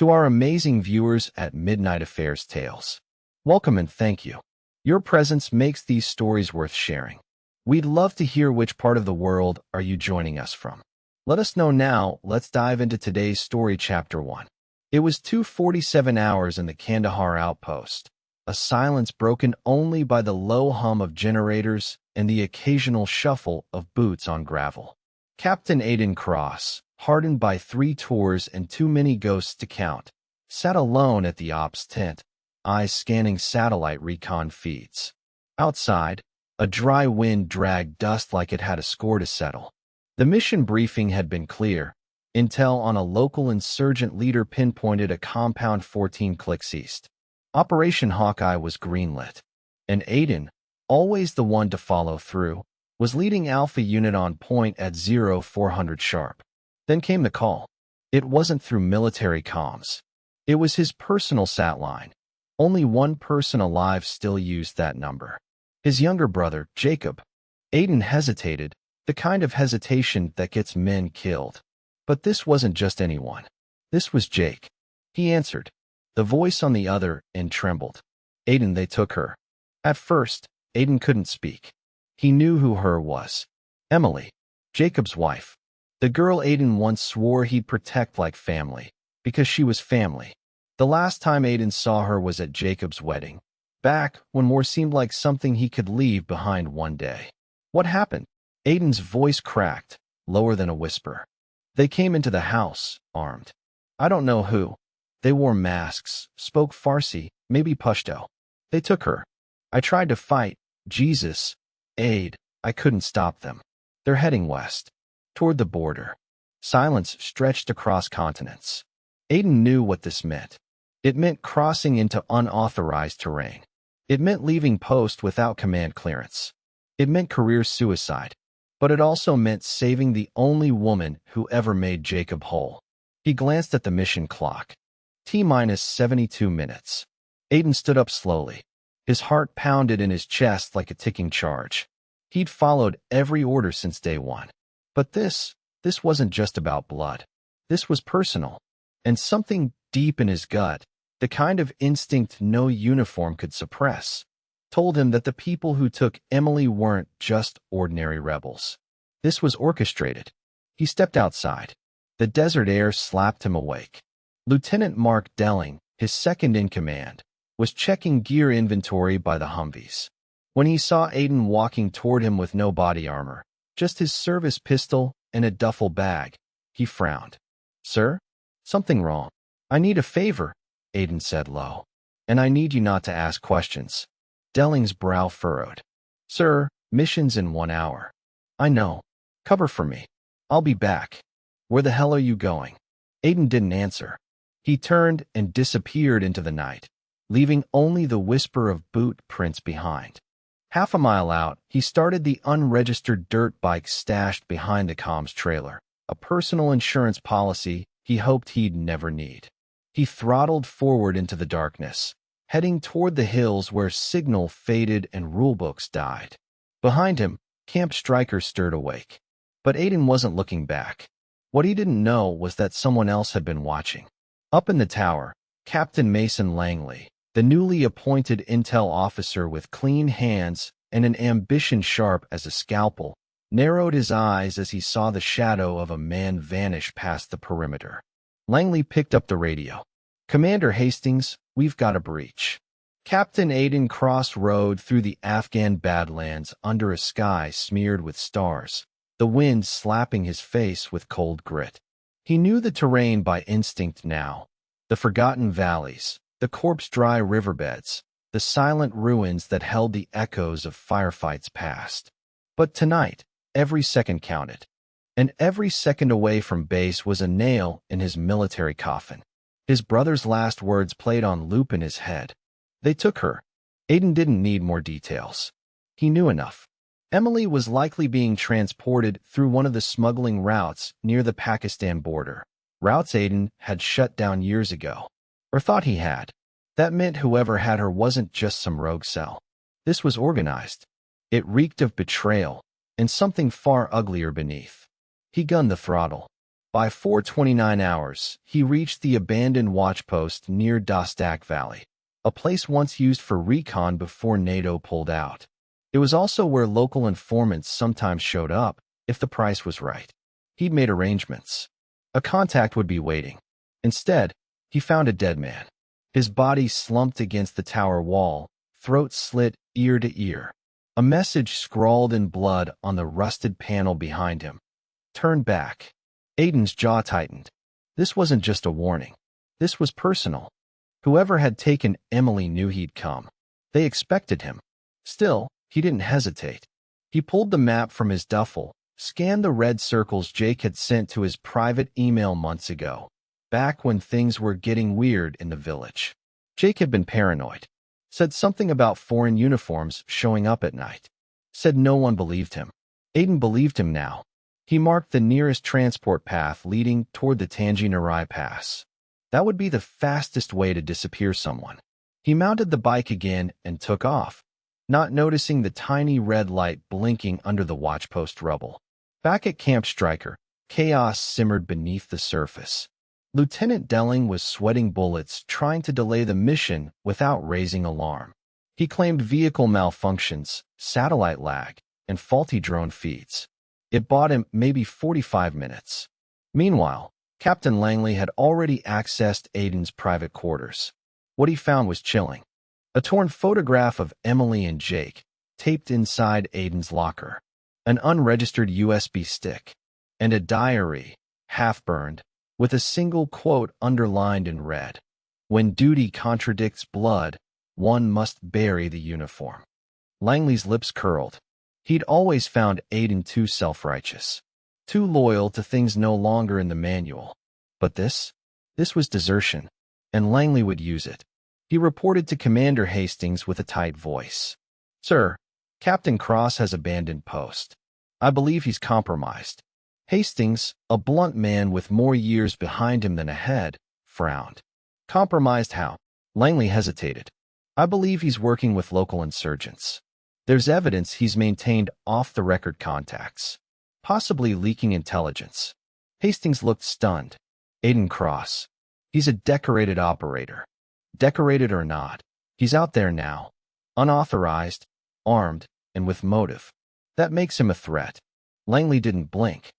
To our amazing viewers at Midnight Affairs Tales, welcome and thank you. Your presence makes these stories worth sharing. We'd love to hear which part of the world are you joining us from. Let us know now. Let's dive into today's story, Chapter 1. It was 2:47 hours in the Kandahar outpost, a silence broken only by the low hum of generators and the occasional shuffle of boots on gravel. Captain Aiden Cross, hardened by 3 tours and too many ghosts to count, sat alone at the ops tent, eyes scanning satellite recon feeds. Outside, a dry wind dragged dust like it had a score to settle. The mission briefing had been clear. Intel on a local insurgent leader pinpointed a compound 14 clicks east. Operation Hawkeye was greenlit, and Aiden, always the one to follow through, was leading Alpha Unit on point at 0400 sharp. Then came the call. It wasn't through military comms. It was his personal sat line. Only one person alive still used that number. His younger brother, Jacob. Aiden hesitated, the kind of hesitation that gets men killed. But this wasn't just anyone. This was Jake. He answered. The voice on the other end trembled. Aiden, they took her. At first, Aiden couldn't speak. He knew who her was. Emily, Jacob's wife. The girl Aiden once swore he'd protect like family, because she was family. The last time Aiden saw her was at Jacob's wedding, back when war seemed like something he could leave behind one day. What happened? Aiden's voice cracked, lower than a whisper. They came into the house, armed. I don't know who. They wore masks, spoke Farsi, maybe Pashto. They took her. I tried to fight. Jesus. Aid. I couldn't stop them. They're heading west. Toward the border. Silence stretched across continents. Aiden knew what this meant. It meant crossing into unauthorized terrain. It meant leaving post without command clearance. It meant career suicide. But it also meant saving the only woman who ever made Jacob whole. He glanced at the mission clock. T-minus 72 minutes. Aiden stood up slowly. His heart pounded in his chest like a ticking charge. He'd followed every order since day one. But this wasn't just about blood. This was personal. And something deep in his gut, the kind of instinct no uniform could suppress, told him that the people who took Emily weren't just ordinary rebels. This was orchestrated. He stepped outside. The desert air slapped him awake. Lieutenant Mark Delling, his second in command, was checking gear inventory by the Humvees. When he saw Aiden walking toward him with no body armor, just his service pistol and a duffel bag, he frowned. Sir? Something wrong. I need a favor, Aiden said low. And I need you not to ask questions. Delling's brow furrowed. Sir, mission's in 1 hour. I know. Cover for me. I'll be back. Where the hell are you going? Aiden didn't answer. He turned and disappeared into the night, leaving only the whisper of boot prints behind. Half a mile out, he started the unregistered dirt bike stashed behind the comms trailer, a personal insurance policy he hoped he'd never need. He throttled forward into the darkness, heading toward the hills where signal faded and rulebooks died. Behind him, Camp Stryker stirred awake. But Aiden wasn't looking back. What he didn't know was that someone else had been watching. Up in the tower, Captain Mason Langley, the newly appointed intel officer with clean hands and an ambition sharp as a scalpel, narrowed his eyes as he saw the shadow of a man vanish past the perimeter. Langley picked up the radio. Commander Hastings, we've got a breach. Captain Aiden Cross rode through the Afghan Badlands under a sky smeared with stars, the wind slapping his face with cold grit. He knew the terrain by instinct now. The forgotten valleys, the corpse-dry riverbeds, the silent ruins that held the echoes of firefights past. But tonight, every second counted. And every second away from base was a nail in his military coffin. His brother's last words played on loop in his head. They took her. Aiden didn't need more details. He knew enough. Emily was likely being transported through one of the smuggling routes near the Pakistan border. Routes Aiden had shut down years ago. Or thought he had. That meant whoever had her wasn't just some rogue cell. This was organized. It reeked of betrayal, and something far uglier beneath. He gunned the throttle. By 4:29 hours, he reached the abandoned watchpost near Dostak Valley, a place once used for recon before NATO pulled out. It was also where local informants sometimes showed up, if the price was right. He'd made arrangements. A contact would be waiting. Instead, he found a dead man. His body slumped against the tower wall, throat slit ear to ear. A message scrawled in blood on the rusted panel behind him. Turn back. Aiden's jaw tightened. This wasn't just a warning. This was personal. Whoever had taken Emily knew he'd come. They expected him. Still, he didn't hesitate. He pulled the map from his duffel, scanned the red circles Jake had sent to his private email months ago, back when things were getting weird in the village. Jake had been paranoid. Said something about foreign uniforms showing up at night. Said no one believed him. Aiden believed him now. He marked the nearest transport path leading toward the Tangi-Narai Pass. That would be the fastest way to disappear someone. He mounted the bike again and took off, not noticing the tiny red light blinking under the watchpost rubble. Back at Camp Stryker, chaos simmered beneath the surface. Lieutenant Delling was sweating bullets trying to delay the mission without raising alarm. He claimed vehicle malfunctions, satellite lag, and faulty drone feeds. It bought him maybe 45 minutes. Meanwhile, Captain Langley had already accessed Aiden's private quarters. What he found was chilling. A torn photograph of Emily and Jake, taped inside Aiden's locker. An unregistered USB stick. And a diary, half-burned, with a single quote underlined in red. When duty contradicts blood, one must bury the uniform. Langley's lips curled. He'd always found Aiden too self-righteous, too loyal to things no longer in the manual. But this was desertion, and Langley would use it. He reported to Commander Hastings with a tight voice. Sir, Captain Cross has abandoned post. I believe he's compromised. Hastings, a blunt man with more years behind him than ahead, frowned. Compromised how? Langley hesitated. I believe he's working with local insurgents. There's evidence he's maintained off-the-record contacts, possibly leaking intelligence. Hastings looked stunned. Aiden Cross. He's a decorated operator. Decorated or not, he's out there now. Unauthorized, armed, and with motive. That makes him a threat. Langley didn't blink.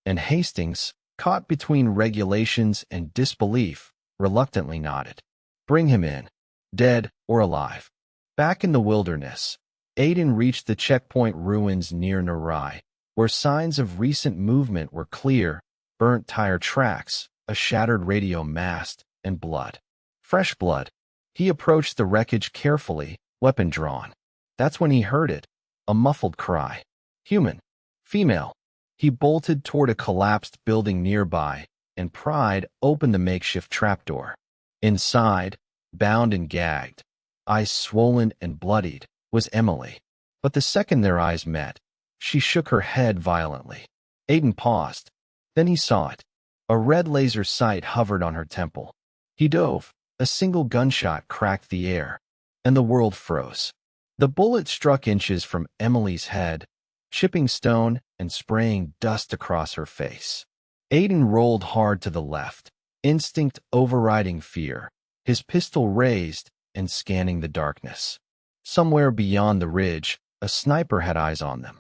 And Hastings, caught between regulations and disbelief, reluctantly nodded. Bring him in, dead or alive. Back in the wilderness, Aiden reached the checkpoint ruins near Narai, where signs of recent movement were clear: burnt tire tracks, a shattered radio mast, and blood. Fresh blood. He approached the wreckage carefully, weapon drawn. That's when he heard it, a muffled cry. Human. Female. He bolted toward a collapsed building nearby and pried open the makeshift trapdoor. Inside, bound and gagged, eyes swollen and bloodied, was Emily. But the second their eyes met, she shook her head violently. Aiden paused. Then he saw it. A red laser sight hovered on her temple. He dove. A single gunshot cracked the air, and the world froze. The bullet struck inches from Emily's head, chipping stone and spraying dust across her face. Aiden rolled hard to the left, instinct overriding fear, his pistol raised and scanning the darkness. Somewhere beyond the ridge, a sniper had eyes on them.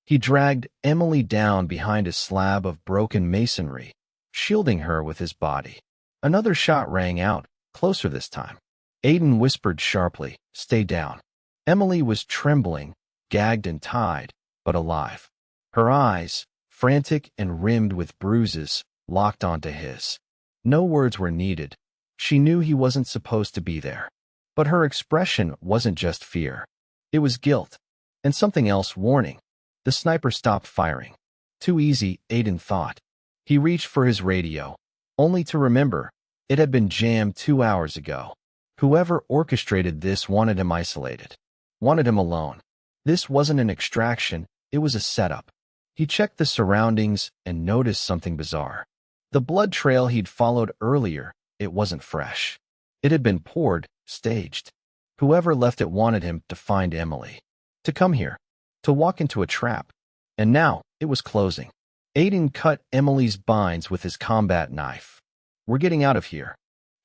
He dragged Emily down behind a slab of broken masonry, shielding her with his body. Another shot rang out, closer this time. Aiden whispered sharply, "Stay down." Emily was trembling, gagged and tied, but alive. Her eyes, frantic and rimmed with bruises, locked onto his. No words were needed. She knew he wasn't supposed to be there. But her expression wasn't just fear. It was guilt. And something else: warning. The sniper stopped firing. Too easy, Aiden thought. He reached for his radio, only to remember it had been jammed 2 hours ago. Whoever orchestrated this wanted him isolated. Wanted him alone. This wasn't an extraction, it was a setup. He checked the surroundings and noticed something bizarre. The blood trail he'd followed earlier, it wasn't fresh. It had been poured, staged. Whoever left it wanted him to find Emily. To come here. To walk into a trap. And now, it was closing. Aiden cut Emily's binds with his combat knife. We're getting out of here.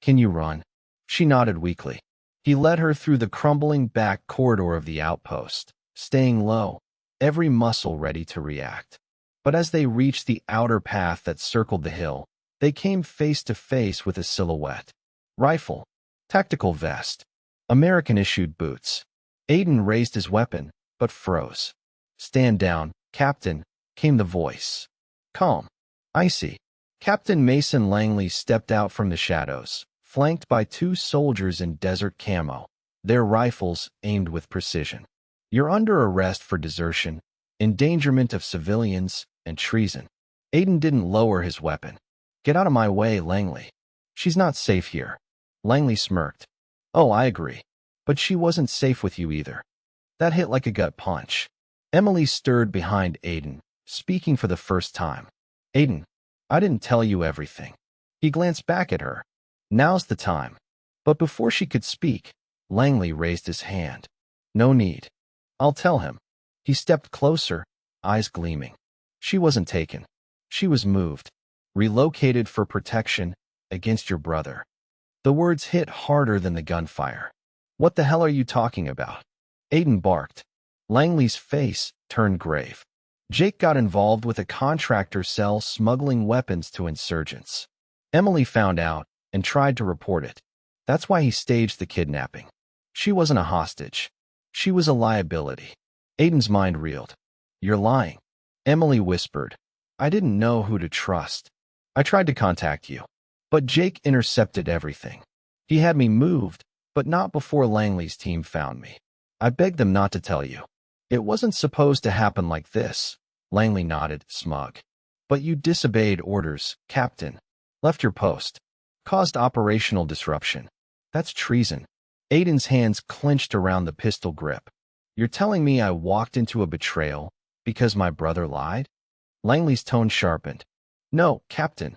Can you run? She nodded weakly. He led her through the crumbling back corridor of the outpost, staying low, every muscle ready to react. But as they reached the outer path that circled the hill, they came face to face with a silhouette. Rifle, tactical vest, American-issued boots. Aiden raised his weapon, but froze. Stand down, Captain, came the voice. Calm. Icy. Captain Mason Langley stepped out from the shadows, flanked by two soldiers in desert camo, their rifles aimed with precision. You're under arrest for desertion, endangerment of civilians, and treason. Aiden didn't lower his weapon. Get out of my way, Langley. She's not safe here. Langley smirked. Oh, I agree. But she wasn't safe with you either. That hit like a gut punch. Emily stirred behind Aiden, speaking for the first time. Aiden, I didn't tell you everything. He glanced back at her. Now's the time. But before she could speak, Langley raised his hand. No need. I'll tell him. He stepped closer, eyes gleaming. She wasn't taken. She was moved. Relocated for protection against your brother. The words hit harder than the gunfire. What the hell are you talking about? Aiden barked. Langley's face turned grave. Jake got involved with a contractor cell smuggling weapons to insurgents. Emily found out and tried to report it. That's why he staged the kidnapping. She wasn't a hostage. She was a liability. Aiden's mind reeled. You're lying. Emily whispered. I didn't know who to trust. I tried to contact you. But Jake intercepted everything. He had me moved, but not before Langley's team found me. I begged them not to tell you. It wasn't supposed to happen like this. Langley nodded, smug. But you disobeyed orders, Captain. Left your post. Caused operational disruption. That's treason. Aiden's hands clenched around the pistol grip. You're telling me I walked into a betrayal because my brother lied? Langley's tone sharpened. No, Captain.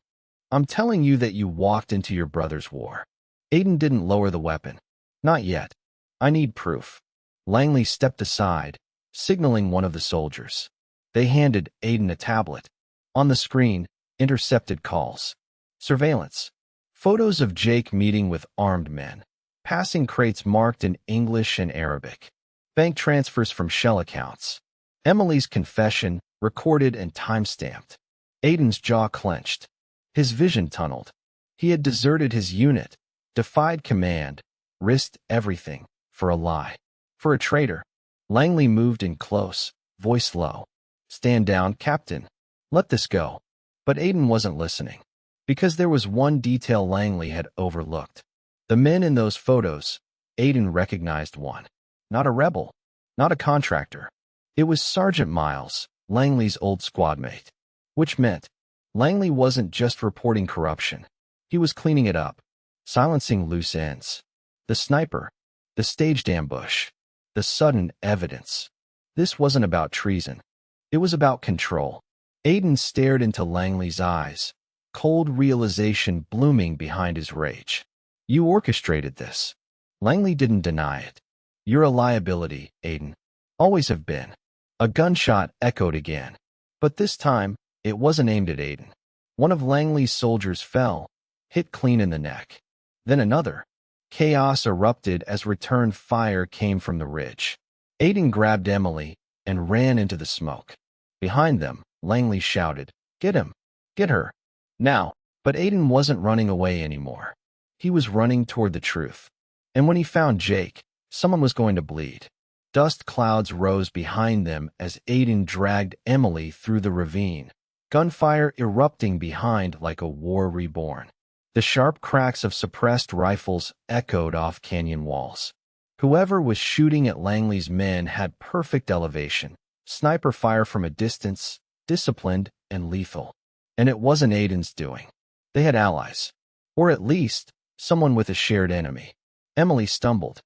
I'm telling you that you walked into your brother's war. Aiden didn't lower the weapon. Not yet. I need proof. Langley stepped aside, signaling one of the soldiers. They handed Aiden a tablet. On the screen, intercepted calls. Surveillance. Photos of Jake meeting with armed men. Passing crates marked in English and Arabic. Bank transfers from shell accounts. Emily's confession, recorded and time-stamped. Aiden's jaw clenched. His vision tunneled. He had deserted his unit, defied command, risked everything, for a lie. For a traitor. Langley moved in close, voice low. Stand down, Captain. Let this go. But Aiden wasn't listening. Because there was one detail Langley had overlooked. The men in those photos, Aiden recognized one. Not a rebel. Not a contractor. It was Sergeant Miles, Langley's old squadmate. Which meant Langley wasn't just reporting corruption. He was cleaning it up, silencing loose ends. The sniper, the staged ambush, the sudden evidence. This wasn't about treason. It was about control. Aiden stared into Langley's eyes, cold realization blooming behind his rage. You orchestrated this. Langley didn't deny it. You're a liability, Aiden. Always have been. A gunshot echoed again. But this time, it wasn't aimed at Aiden. One of Langley's soldiers fell, hit clean in the neck. Then another. Chaos erupted as return fire came from the ridge. Aiden grabbed Emily and ran into the smoke. Behind them, Langley shouted, Get him! Get her! Now! But Aiden wasn't running away anymore. He was running toward the truth. And when he found Jake, someone was going to bleed. Dust clouds rose behind them as Aiden dragged Emily through the ravine. Gunfire erupting behind like a war reborn. The sharp cracks of suppressed rifles echoed off canyon walls. Whoever was shooting at Langley's men had perfect elevation. Sniper fire from a distance, disciplined and lethal. And it wasn't Aiden's doing. They had allies. Or at least, someone with a shared enemy. Emily stumbled.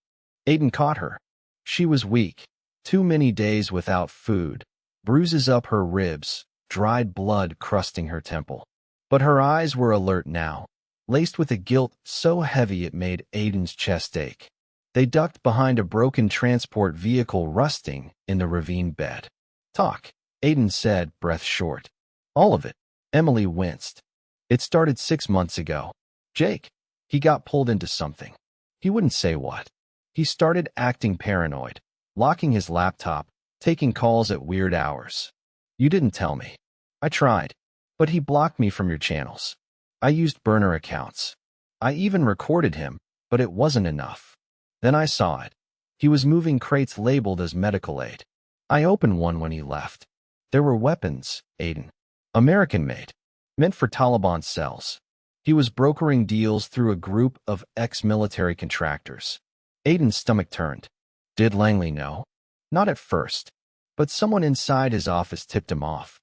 Aiden caught her. She was weak. Too many days without food. Bruises up her ribs. Dried blood crusting her temple. But her eyes were alert now, laced with a guilt so heavy it made Aiden's chest ache. They ducked behind a broken transport vehicle rusting in the ravine bed. Talk, Aiden said, breath short. All of it. Emily winced. It started 6 months ago. Jake. He got pulled into something. He wouldn't say what. He started acting paranoid, locking his laptop, taking calls at weird hours. You didn't tell me. I tried. But he blocked me from your channels. I used burner accounts. I even recorded him, but it wasn't enough. Then I saw it. He was moving crates labeled as medical aid. I opened one when he left. There were weapons, Aiden. American-made. Meant for Taliban cells. He was brokering deals through a group of ex-military contractors. Aiden's stomach turned. Did Langley know? Not at first. But someone inside his office tipped him off.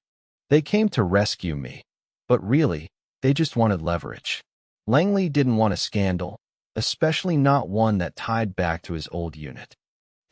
They came to rescue me. But really, they just wanted leverage. Langley didn't want a scandal, especially not one that tied back to his old unit.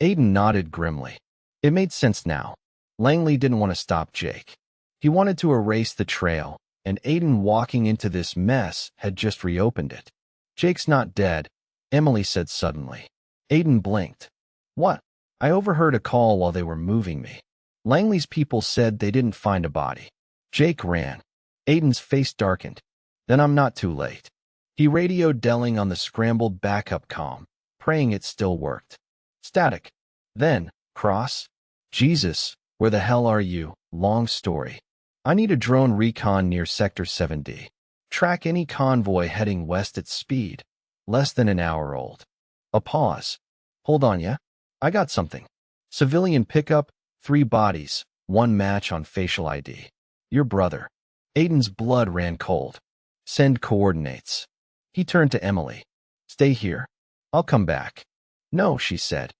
Aiden nodded grimly. It made sense now. Langley didn't want to stop Jake. He wanted to erase the trail, and Aiden walking into this mess had just reopened it. Jake's not dead, Emily said suddenly. Aiden blinked. What? I overheard a call while they were moving me. Langley's people said they didn't find a body. Jake ran. Aiden's face darkened. Then I'm not too late. He radioed Delling on the scrambled backup comm, praying it still worked. Static. Then, Cross. Jesus, where the hell are you? Long story. I need a drone recon near Sector 7D. Track any convoy heading west at speed. Less than an hour old. A pause. Hold on, yeah? I got something. Civilian pickup, 3 bodies, 1 match on facial ID. Your brother. Aiden's blood ran cold. Send coordinates. He turned to Emily. Stay here. I'll come back. No, she said.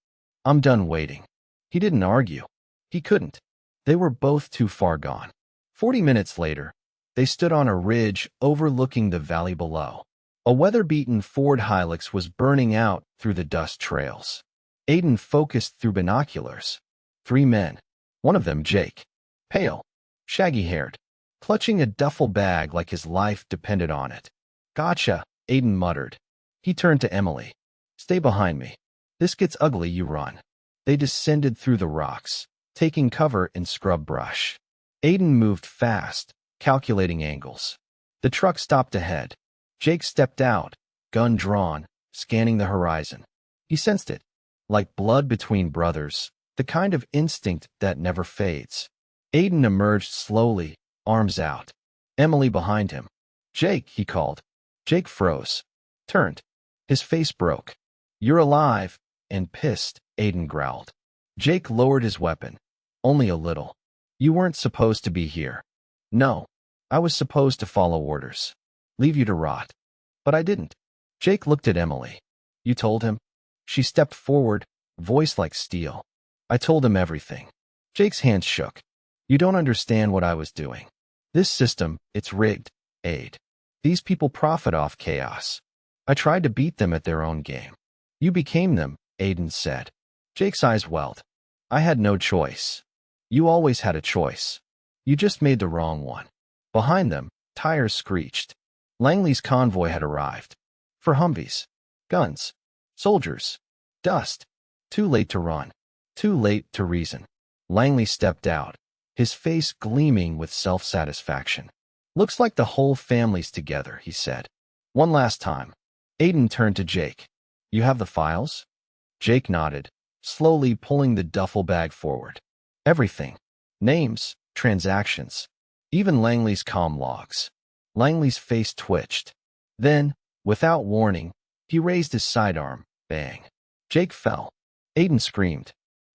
I'm done waiting. He didn't argue. He couldn't. They were both too far gone. 40 minutes later, they stood on a ridge overlooking the valley below. A weather-beaten Ford Hilux was burning out through the dust trails. Aiden focused through binoculars. 3 men. One of them Jake. Pale. Shaggy-haired. Clutching a duffel bag like his life depended on it. Gotcha, Aiden muttered. He turned to Emily. Stay behind me. This gets ugly, you run. They descended through the rocks, taking cover in scrub brush. Aiden moved fast, calculating angles. The truck stopped ahead. Jake stepped out, gun drawn, scanning the horizon. He sensed it. Like blood between brothers, the kind of instinct that never fades. Aiden emerged slowly, arms out. Emily behind him. Jake, he called. Jake froze. Turned. His face broke. You're alive, and pissed, Aiden growled. Jake lowered his weapon. Only a little. You weren't supposed to be here. No. I was supposed to follow orders. Leave you to rot. But I didn't. Jake looked at Emily. You told him? She stepped forward, voice like steel. I told him everything. Jake's hands shook. You don't understand what I was doing. This system, it's rigged, Aid. These people profit off chaos. I tried to beat them at their own game. You became them, Aiden said. Jake's eyes welled. I had no choice. You always had a choice. You just made the wrong one. Behind them, tires screeched. Langley's convoy had arrived. For Humvees. Guns. Soldiers. Dust. Too late to run. Too late to reason. Langley stepped out, his face gleaming with self-satisfaction. Looks like the whole family's together, he said. One last time. Aiden turned to Jake. You have the files? Jake nodded, slowly pulling the duffel bag forward. Everything. Names, transactions, even Langley's comm logs. Langley's face twitched. Then, without warning, he raised his sidearm. Bang. Jake fell. Aiden screamed.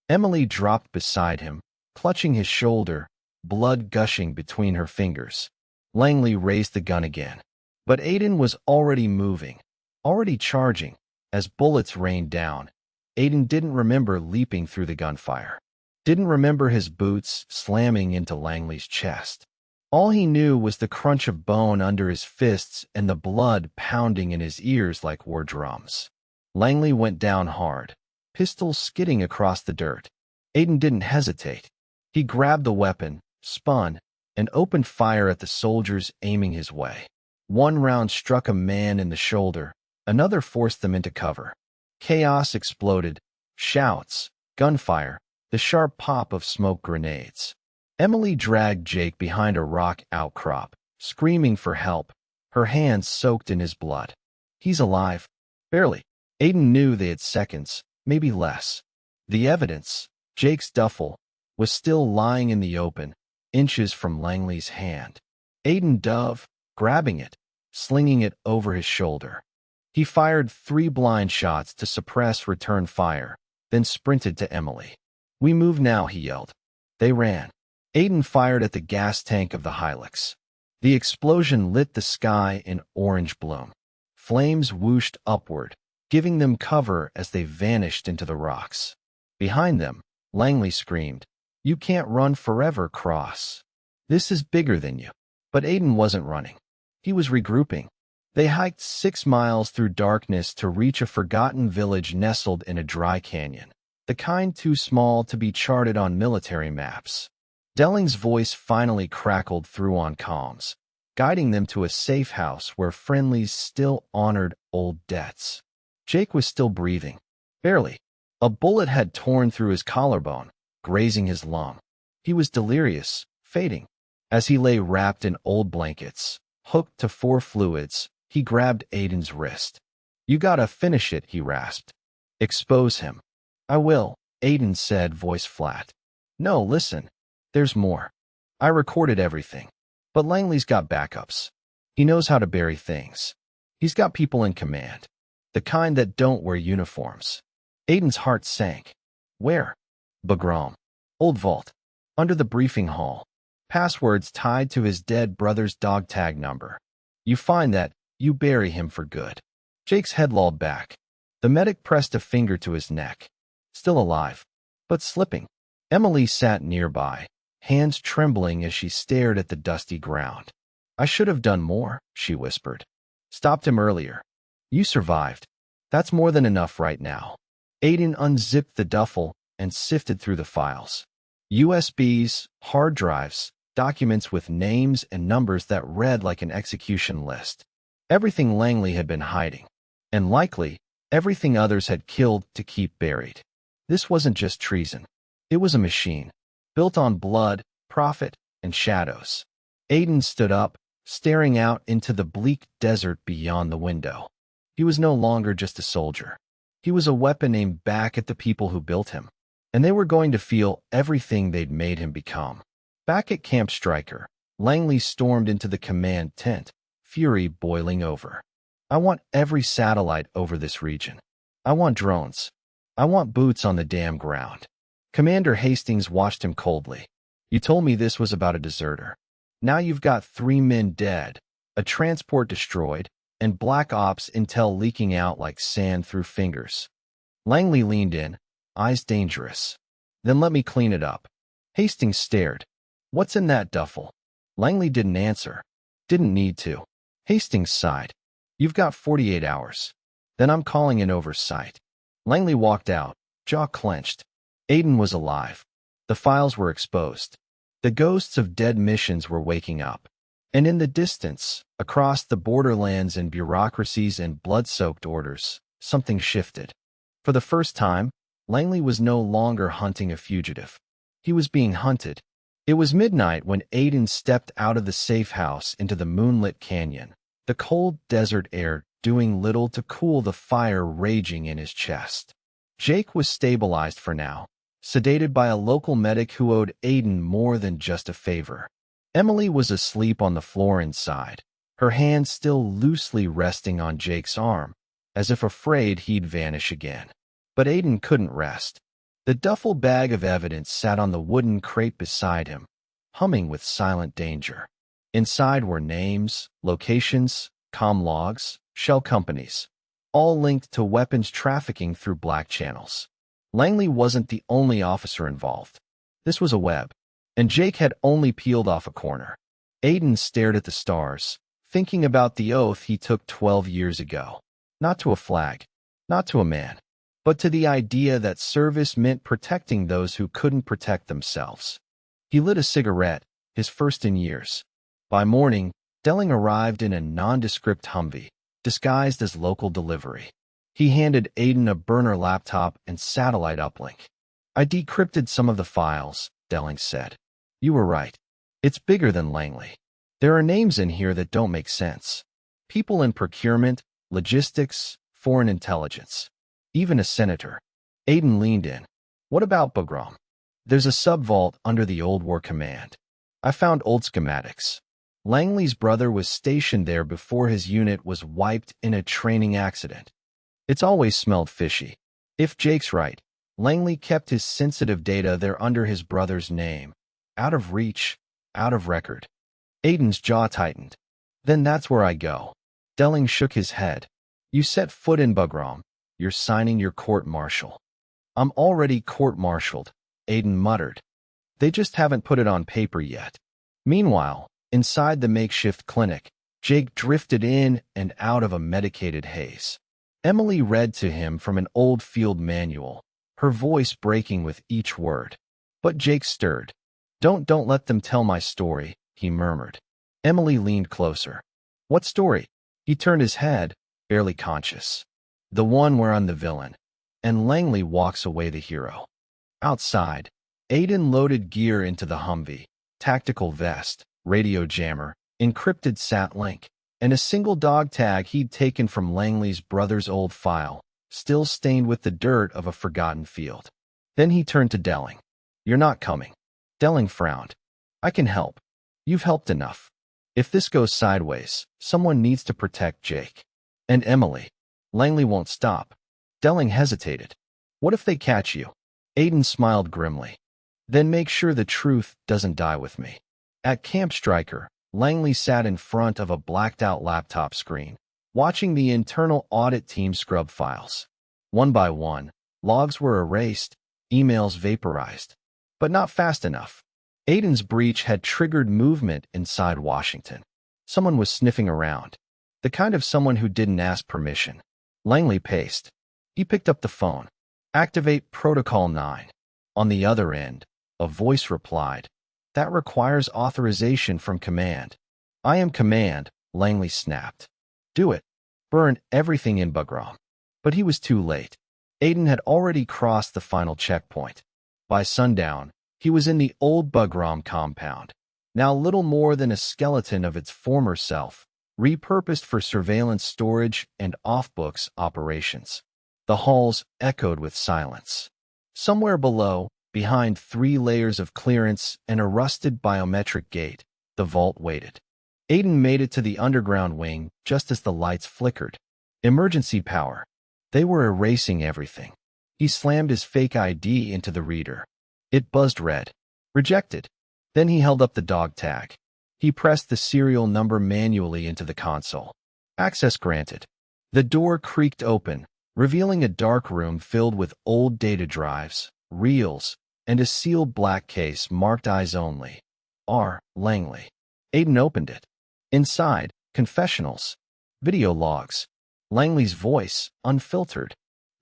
Emily dropped beside him, clutching his shoulder, blood gushing between her fingers. Langley raised the gun again. But Aiden was already moving, already charging. As bullets rained down, Aiden didn't remember leaping through the gunfire. Didn't remember his boots slamming into Langley's chest. All he knew was the crunch of bone under his fists and the blood pounding in his ears like war drums. Langley went down hard, pistol skidding across the dirt. Aiden didn't hesitate. He grabbed the weapon, spun, and opened fire at the soldiers aiming his way. One round struck a man in the shoulder, another forced them into cover. Chaos exploded, shouts, gunfire, the sharp pop of smoke grenades. Emily dragged Jake behind a rock outcrop, screaming for help, her hands soaked in his blood. He's alive. Barely. Aiden knew they had seconds, maybe less. The evidence, Jake's duffel, was still lying in the open, inches from Langley's hand. Aiden dove, grabbing it, slinging it over his shoulder. He fired 3 blind shots to suppress return fire, then sprinted to Emily. "We move now," he yelled. They ran. Aiden fired at the gas tank of the Hilux. The explosion lit the sky in orange bloom. Flames whooshed upward, giving them cover as they vanished into the rocks. Behind them, Langley screamed, "You can't run forever, Cross. This is bigger than you." But Aiden wasn't running. He was regrouping. They hiked 6 miles through darkness to reach a forgotten village nestled in a dry canyon, the kind too small to be charted on military maps. Delling's voice finally crackled through on comms, guiding them to a safe house where friendlies still honored old debts. Jake was still breathing. Barely. A bullet had torn through his collarbone, grazing his lung. He was delirious, fading. As he lay wrapped in old blankets, hooked to 4 fluids, he grabbed Aiden's wrist. "You gotta finish it," he rasped. "Expose him." "I will," Aiden said, voice flat. "No, listen. There's more. I recorded everything. But Langley's got backups. He knows how to bury things. He's got people in command. The kind that don't wear uniforms." Aiden's heart sank. "Where?" "Bagram. Old vault. Under the briefing hall. Passwords tied to his dead brother's dog tag number. You find that, you bury him for good." Jake's head lolled back. The medic pressed a finger to his neck. Still alive, but slipping. Emily sat nearby, hands trembling as she stared at the dusty ground. "I should have done more," she whispered. "Stopped him earlier. You survived. That's more than enough right now." Aiden unzipped the duffel and sifted through the files. USBs, hard drives, documents with names and numbers that read like an execution list. Everything Langley had been hiding. And likely, everything others had killed to keep buried. This wasn't just treason. It was a machine, built on blood, profit, and shadows. Aiden stood up, staring out into the bleak desert beyond the window. He was no longer just a soldier. He was a weapon aimed back at the people who built him, and they were going to feel everything they'd made him become. Back at Camp Stryker, Langley stormed into the command tent, fury boiling over. "I want every satellite over this region. I want drones. I want boots on the damn ground." Commander Hastings watched him coldly. "You told me this was about a deserter. Now you've got 3 men dead, a transport destroyed, and Black Ops intel leaking out like sand through fingers." Langley leaned in, eyes dangerous. "Then let me clean it up." Hastings stared. "What's in that duffel?" Langley didn't answer. Didn't need to. Hastings sighed. "You've got 48 hours. Then I'm calling an oversight." Langley walked out, jaw clenched. Aiden was alive. The files were exposed. The ghosts of dead missions were waking up. And in the distance, across the borderlands and bureaucracies and blood-soaked orders, something shifted. For the first time, Langley was no longer hunting a fugitive. He was being hunted. It was midnight when Aiden stepped out of the safe house into the moonlit canyon, the cold desert air doing little to cool the fire raging in his chest. Jake was stabilized for now, sedated by a local medic who owed Aiden more than just a favor. Emily was asleep on the floor inside, her hand still loosely resting on Jake's arm, as if afraid he'd vanish again. But Aiden couldn't rest. The duffel bag of evidence sat on the wooden crate beside him, humming with silent danger. Inside were names, locations, comm logs, shell companies, all linked to weapons trafficking through black channels. Langley wasn't the only officer involved. This was a web, and Jake had only peeled off a corner. Aiden stared at the stars, thinking about the oath he took 12 years ago. Not to a flag, not to a man, but to the idea that service meant protecting those who couldn't protect themselves. He lit a cigarette, his first in years. By morning, Delling arrived in a nondescript Humvee, disguised as local delivery. He handed Aiden a burner laptop and satellite uplink. "I decrypted some of the files," Delling said. You were right. It's bigger than Langley. There are names in here that don't make sense. People in procurement, logistics, foreign intelligence. Even a senator. Aiden leaned in. What about Bagram? There's a sub-vault under the Old War Command. I found old schematics. Langley's brother was stationed there before his unit was wiped in a training accident. It's always smelled fishy. If Jake's right, Langley kept his sensitive data there under his brother's name. Out of reach, out of record. Aiden's jaw tightened. Then that's where I go. Delling shook his head. You set foot in Bagram. You're signing your court-martial. I'm already court-martialed, Aiden muttered. They just haven't put it on paper yet. Meanwhile, inside the makeshift clinic, Jake drifted in and out of a medicated haze. Emily read to him from an old field manual, her voice breaking with each word. But Jake stirred. Don't let them tell my story, he murmured. Emily leaned closer. What story? He turned his head, barely conscious. The one where I'm the villain. And Langley walks away the hero. Outside, Aiden loaded gear into the Humvee, tactical vest, radio jammer, encrypted sat link, and a single dog tag he'd taken from Langley's brother's old file, still stained with the dirt of a forgotten field. Then he turned to Delling. You're not coming. Delling frowned. I can help. You've helped enough. If this goes sideways, someone needs to protect Jake. And Emily. Langley won't stop. Delling hesitated. What if they catch you? Aiden smiled grimly. Then make sure the truth doesn't die with me. At Camp Stryker, Langley sat in front of a blacked-out laptop screen, watching the internal audit team scrub files. One by one, logs were erased, emails vaporized. But not fast enough. Aiden's breach had triggered movement inside Washington. Someone was sniffing around. The kind of someone who didn't ask permission. Langley paced. He picked up the phone. Activate Protocol 9. On the other end, a voice replied. That requires authorization from Command. I am Command, Langley snapped. Do it. Burn everything in Bagram. But he was too late. Aiden had already crossed the final checkpoint. By sundown, he was in the old Bagram compound, now little more than a skeleton of its former self, repurposed for surveillance storage and off-books operations. The halls echoed with silence. Somewhere below, behind 3 layers of clearance and a rusted biometric gate, the vault waited. Aiden made it to the underground wing just as the lights flickered. Emergency power. They were erasing everything. He slammed his fake ID into the reader. It buzzed red. Rejected. Then he held up the dog tag. He pressed the serial number manually into the console. Access granted. The door creaked open, revealing a dark room filled with old data drives, reels, and a sealed black case marked Eyes Only. R. Langley. Aiden opened it. Inside, confessionals. Video logs. Langley's voice, unfiltered.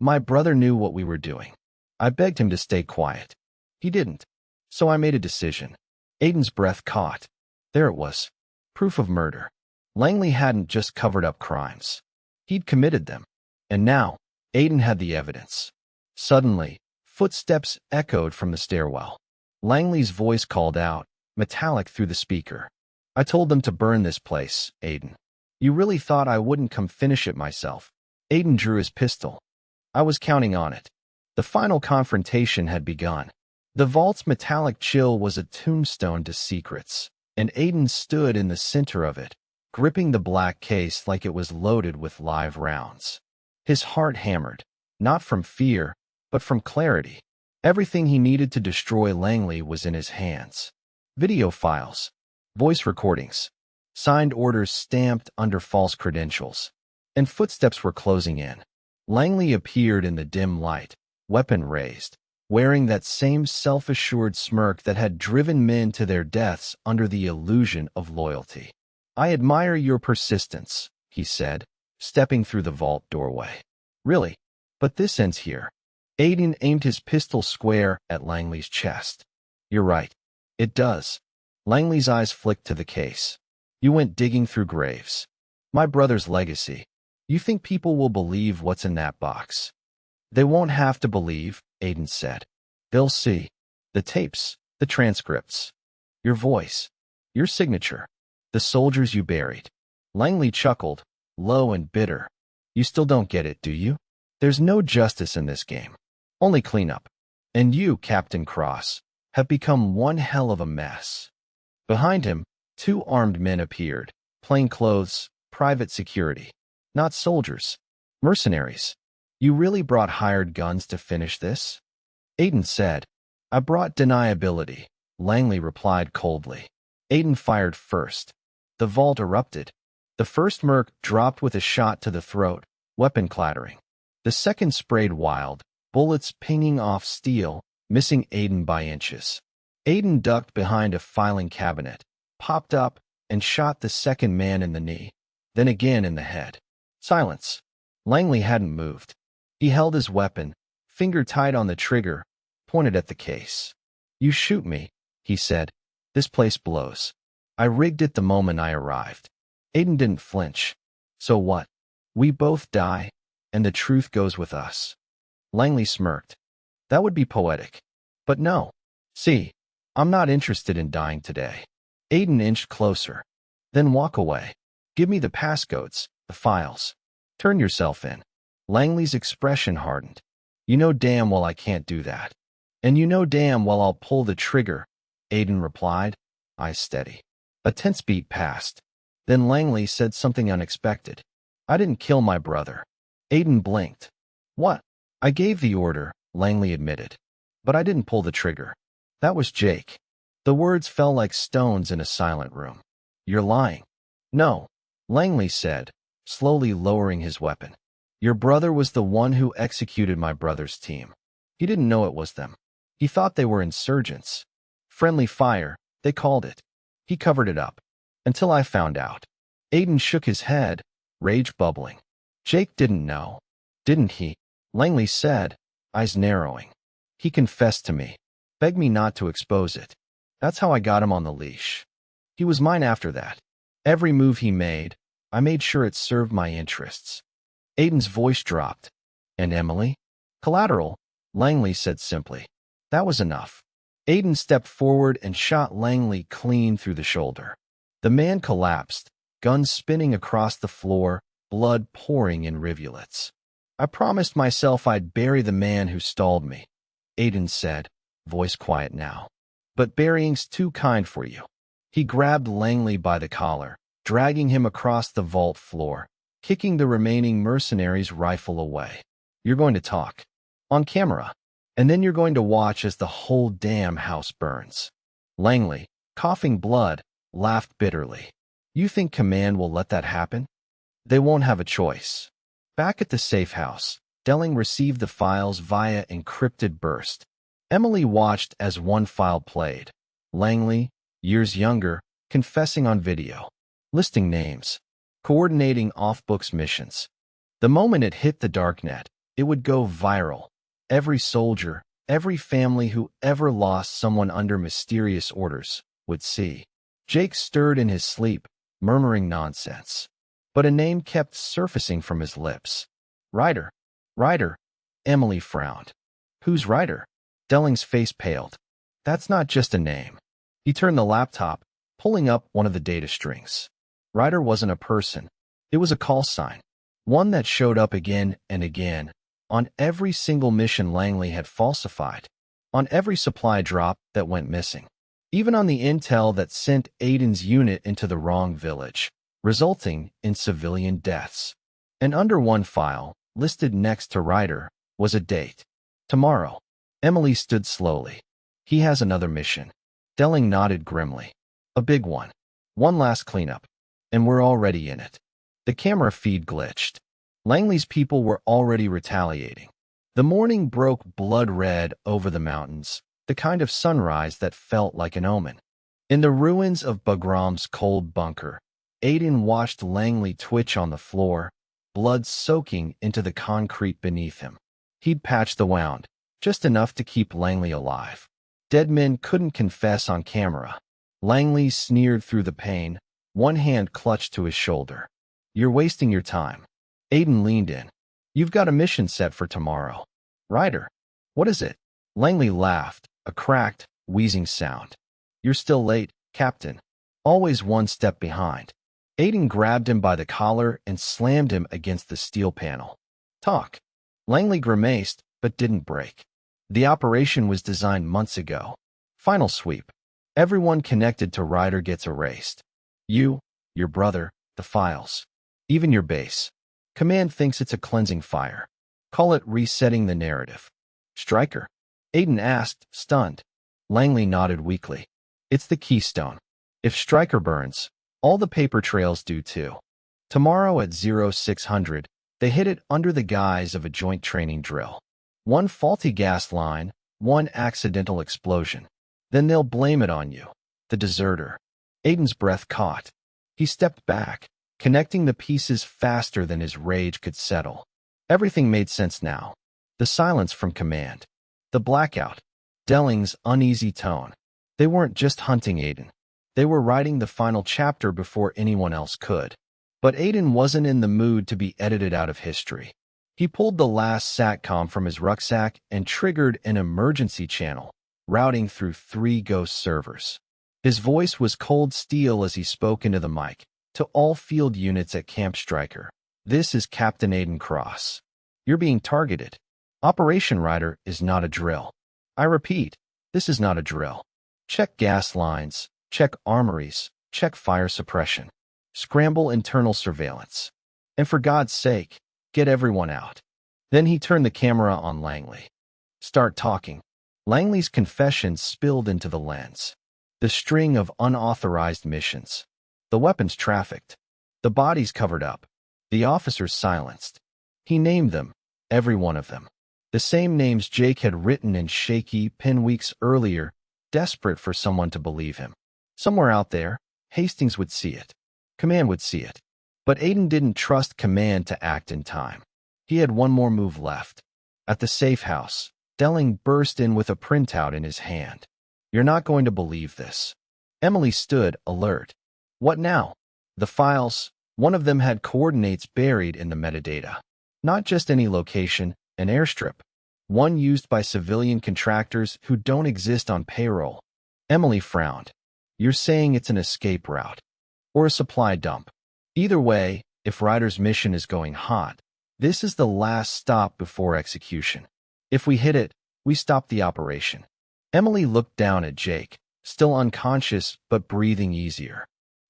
My brother knew what we were doing. I begged him to stay quiet. He didn't. So I made a decision. Aiden's breath caught. There it was. Proof of murder. Langley hadn't just covered up crimes. He'd committed them. And now, Aiden had the evidence. Suddenly, footsteps echoed from the stairwell. Langley's voice called out, metallic through the speaker. I told them to burn this place, Aiden. You really thought I wouldn't come finish it myself? Aiden drew his pistol. I was counting on it. The final confrontation had begun. The vault's metallic chill was a tombstone to secrets, and Aiden stood in the center of it, gripping the black case like it was loaded with live rounds. His heart hammered, not from fear, but from clarity. Everything he needed to destroy Langley was in his hands. Video files, voice recordings, signed orders stamped under false credentials, and footsteps were closing in. Langley appeared in the dim light, weapon raised, wearing that same self-assured smirk that had driven men to their deaths under the illusion of loyalty. I admire your persistence, he said, stepping through the vault doorway. Really? But this ends here. Aiden aimed his pistol square at Langley's chest. You're right. It does. Langley's eyes flicked to the case. You went digging through graves. My brother's legacy. You think people will believe what's in that box? They won't have to believe, Aiden said. They'll see. The tapes, the transcripts. Your voice. Your signature. The soldiers you buried. Langley chuckled, low and bitter. You still don't get it, do you? There's no justice in this game. Only cleanup. And you, Captain Cross, have become one hell of a mess. Behind him, two armed men appeared. Plainclothes, private security. Not soldiers. Mercenaries. You really brought hired guns to finish this? Aiden said. I brought deniability, Langley replied coldly. Aiden fired first. The vault erupted. The first merc dropped with a shot to the throat, weapon clattering. The second sprayed wild, bullets pinging off steel, missing Aiden by inches. Aiden ducked behind a filing cabinet, popped up, and shot the second man in the knee, then again in the head. Silence. Langley hadn't moved. He held his weapon, finger tight on the trigger, pointed at the case. You shoot me, he said. This place blows. I rigged it the moment I arrived. Aiden didn't flinch. So what? We both die, and the truth goes with us. Langley smirked. That would be poetic. But no. See, I'm not interested in dying today. Aiden inched closer. Then walk away. Give me the passcodes, the files. Turn yourself in. Langley's expression hardened. You know damn well I can't do that. And you know damn well I'll pull the trigger, Aiden replied, eyes steady. A tense beat passed. Then Langley said something unexpected. I didn't kill my brother. Aiden blinked. What? I gave the order, Langley admitted. But I didn't pull the trigger. That was Jake. The words fell like stones in a silent room. You're lying. No, Langley said, slowly lowering his weapon. Your brother was the one who executed my brother's team. He didn't know it was them. He thought they were insurgents. Friendly fire, they called it. He covered it up. Until I found out. Aiden shook his head, rage bubbling. Jake didn't know. Didn't he? Langley said, eyes narrowing. He confessed to me. Begged me not to expose it. That's how I got him on the leash. He was mine after that. Every move he made, I made sure it served my interests. Aiden's voice dropped. And Emily? Collateral, Langley said simply. That was enough. Aiden stepped forward and shot Langley clean through the shoulder. The man collapsed, gun spinning across the floor, blood pouring in rivulets. I promised myself I'd bury the man who stalled me, Aiden said, voice quiet now. But burying's too kind for you. He grabbed Langley by the collar, dragging him across the vault floor, kicking the remaining mercenary's rifle away. You're going to talk. On camera. And then you're going to watch as the whole damn house burns. Langley, coughing blood, laughed bitterly. You think Command will let that happen? They won't have a choice. Back at the safe house, Delling received the files via encrypted burst. Emily watched as one file played. Langley, years younger, confessing on video, listing names, coordinating off-books missions. The moment it hit the darknet, it would go viral. Every soldier, every family who ever lost someone under mysterious orders, would see. Jake stirred in his sleep, murmuring nonsense. But a name kept surfacing from his lips. Ryder. Ryder. Emily frowned. Who's Ryder? Delling's face paled. That's not just a name. He turned the laptop, pulling up one of the data strings. Ryder wasn't a person. It was a call sign. One that showed up again and again, on every single mission Langley had falsified, on every supply drop that went missing, even on the intel that sent Aiden's unit into the wrong village, resulting in civilian deaths. And under one file, listed next to Ryder, was a date. Tomorrow. Emily stood slowly. He has another mission. Delling nodded grimly. A big one. One last cleanup. And we're already in it. The camera feed glitched. Langley's people were already retaliating. The morning broke blood red over the mountains, the kind of sunrise that felt like an omen. In the ruins of Bagram's cold bunker, Aiden watched Langley twitch on the floor, blood soaking into the concrete beneath him. He'd patched the wound, just enough to keep Langley alive. Dead men couldn't confess on camera. Langley sneered through the pain, one hand clutched to his shoulder. You're wasting your time. Aiden leaned in. You've got a mission set for tomorrow. Ryder. What is it? Langley laughed, a cracked, wheezing sound. You're still late, Captain. Always one step behind. Aiden grabbed him by the collar and slammed him against the steel panel. Talk. Langley grimaced, but didn't break. The operation was designed months ago. Final sweep. Everyone connected to Ryder gets erased. You, your brother, the files. Even your base. Command thinks it's a cleansing fire. Call it resetting the narrative. Stryker? Aiden asked, stunned. Langley nodded weakly. It's the keystone. If Stryker burns, all the paper trails do too. Tomorrow at 0600, they hit it under the guise of a joint training drill. One faulty gas line, one accidental explosion. Then they'll blame it on you, the deserter. Aiden's breath caught. He stepped back, connecting the pieces faster than his rage could settle. Everything made sense now. The silence from command. The blackout. Delling's uneasy tone. They weren't just hunting Aiden. They were writing the final chapter before anyone else could. But Aiden wasn't in the mood to be edited out of history. He pulled the last SATCOM from his rucksack and triggered an emergency channel, routing through 3 ghost servers. His voice was cold steel as he spoke into the mic. To all field units at Camp Stryker, this is Captain Aiden Cross. You're being targeted. Operation Ryder is not a drill. I repeat, this is not a drill. Check gas lines, check armories, check fire suppression. Scramble internal surveillance. And for God's sake, get everyone out. Then he turned the camera on Langley. Start talking. Langley's confessions spilled into the lens. The string of unauthorized missions. The weapons trafficked. The bodies covered up. The officers silenced. He named them, every one of them. The same names Jake had written in shaky pen weeks earlier, desperate for someone to believe him. Somewhere out there, Hastings would see it. Command would see it. But Aiden didn't trust Command to act in time. He had one more move left. At the safe house, Delling burst in with a printout in his hand. You're not going to believe this. Emily stood, alert. What now? The files, one of them had coordinates buried in the metadata. Not just any location, an airstrip. One used by civilian contractors who don't exist on payroll. Emily frowned. You're saying it's an escape route. Or a supply dump. Either way, if Ryder's mission is going hot, this is the last stop before execution. If we hit it, we stop the operation. Emily looked down at Jake, still unconscious but breathing easier.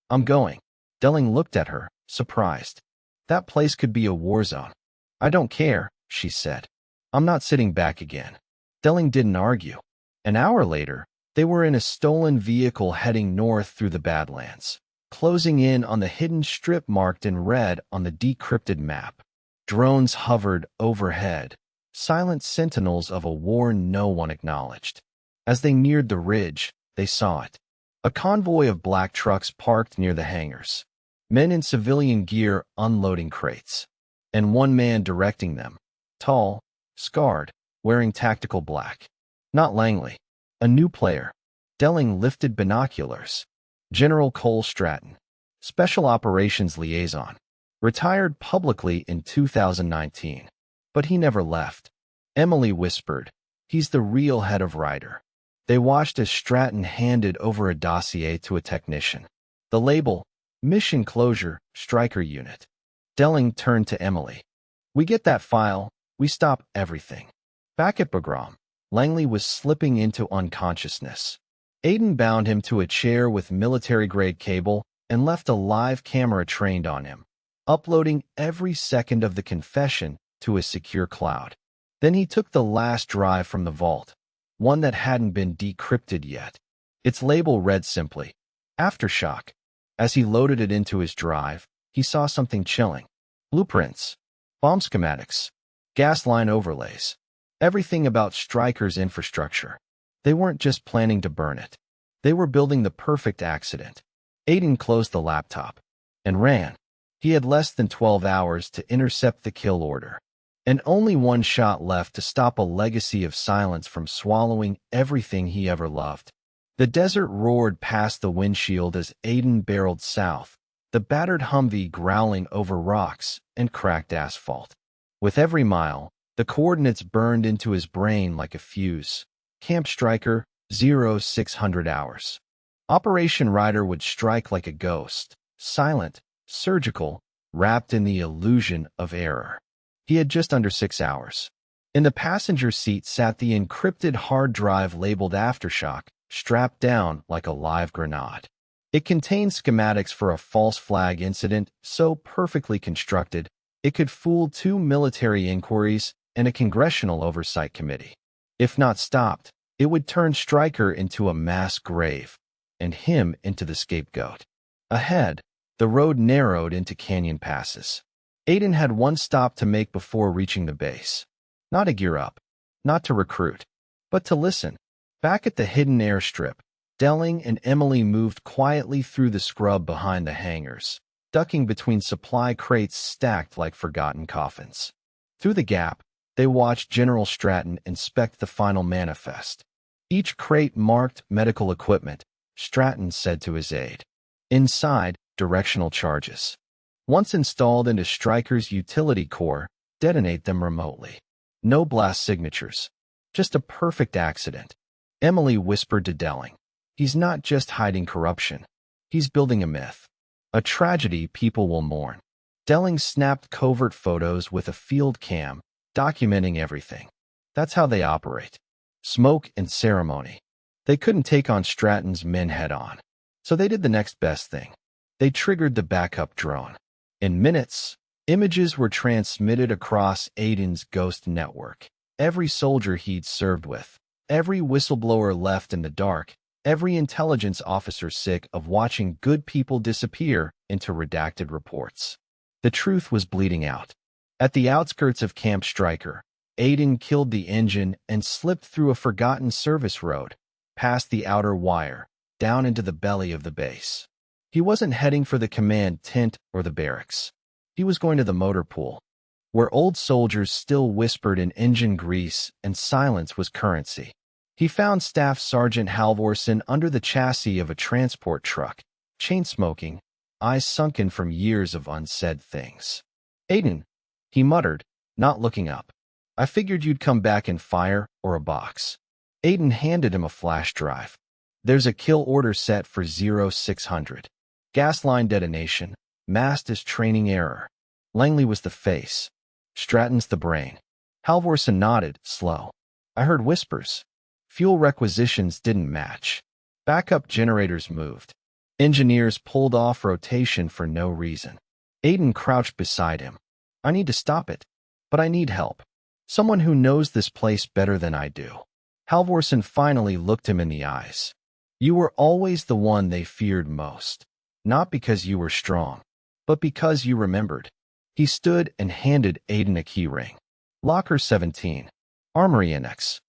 I'm going. Delling looked at her, surprised. That place could be a war zone. I don't care, she said. I'm not sitting back again. Delling didn't argue. An hour later, they were in a stolen vehicle heading north through the Badlands, closing in on the hidden strip marked in red on the decrypted map. Drones hovered overhead, silent sentinels of a war no one acknowledged. As they neared the ridge, they saw it. A convoy of black trucks parked near the hangars. Men in civilian gear unloading crates. And one man directing them. Tall, scarred, wearing tactical black. Not Langley. A new player. Delling lifted binoculars. General Cole Stratton. Special Operations Liaison. Retired publicly in 2019. But he never left. Emily whispered, he's the real head of Ryder. They watched as Stratton handed over a dossier to a technician. The label, Mission Closure, Stryker Unit. Delling turned to Emily. We get that file, we stop everything. Back at Bagram, Langley was slipping into unconsciousness. Aiden bound him to a chair with military-grade cable and left a live camera trained on him, uploading every second of the confession to a secure cloud. Then he took the last drive from the vault, one that hadn't been decrypted yet. Its label read simply, Aftershock. As he loaded it into his drive, he saw something chilling. Blueprints, bomb schematics, gas line overlays, everything about Stryker's infrastructure. They weren't just planning to burn it. They were building the perfect accident. Aiden closed the laptop and ran. He had less than 12 hours to intercept the kill order, and only one shot left to stop a legacy of silence from swallowing everything he ever loved. The desert roared past the windshield as Aiden barreled south, the battered Humvee growling over rocks and cracked asphalt. With every mile, the coordinates burned into his brain like a fuse. Camp Stryker, 0600 hours. Operation Rider would strike like a ghost, silent, surgical, wrapped in the illusion of error. He had just under 6 hours. In the passenger seat sat the encrypted hard drive labeled Aftershock, strapped down like a live grenade. It contained schematics for a false flag incident so perfectly constructed it could fool 2 military inquiries and a congressional oversight committee. If not stopped, it would turn Stryker into a mass grave, and him into the scapegoat. Ahead, the road narrowed into canyon passes. Aiden had one stop to make before reaching the base. Not to gear up, not to recruit, but to listen. Back at the hidden airstrip, Delling and Emily moved quietly through the scrub behind the hangars, ducking between supply crates stacked like forgotten coffins. Through the gap, they watched General Stratton inspect the final manifest. Each crate marked medical equipment, Stratton said to his aide. Inside, directional charges. Once installed into Stryker's utility core, detonate them remotely. No blast signatures. Just a perfect accident. Emily whispered to Delling. He's not just hiding corruption. He's building a myth. A tragedy people will mourn. Delling snapped covert photos with a field cam, documenting everything. That's how they operate. Smoke and ceremony. They couldn't take on Stratton's men head-on. So they did the next best thing. They triggered the backup drone. In minutes, images were transmitted across Aiden's ghost network. Every soldier he'd served with, every whistleblower left in the dark, every intelligence officer sick of watching good people disappear into redacted reports. The truth was bleeding out. At the outskirts of Camp Stryker, Aiden killed the engine and slipped through a forgotten service road, past the outer wire, down into the belly of the base. He wasn't heading for the command tent or the barracks. He was going to the motor pool, where old soldiers still whispered in engine grease and silence was currency. He found Staff Sergeant Halvorsen under the chassis of a transport truck, chain-smoking, eyes sunken from years of unsaid things. Aiden, he muttered, not looking up. I figured you'd come back in fire or a box. Aiden handed him a flash drive. There's a kill order set for 0600. Gas line detonation, masked as training error. Langley was the face. Stratton's the brain. Halvorsen nodded, slow. I heard whispers. Fuel requisitions didn't match. Backup generators moved. Engineers pulled off rotation for no reason. Aiden crouched beside him. I need to stop it, but I need help. Someone who knows this place better than I do. Halvorsen finally looked him in the eyes. You were always the one they feared most. Not because you were strong, but because you remembered. He stood and handed Aiden a keyring. Locker 17. Armory Annex.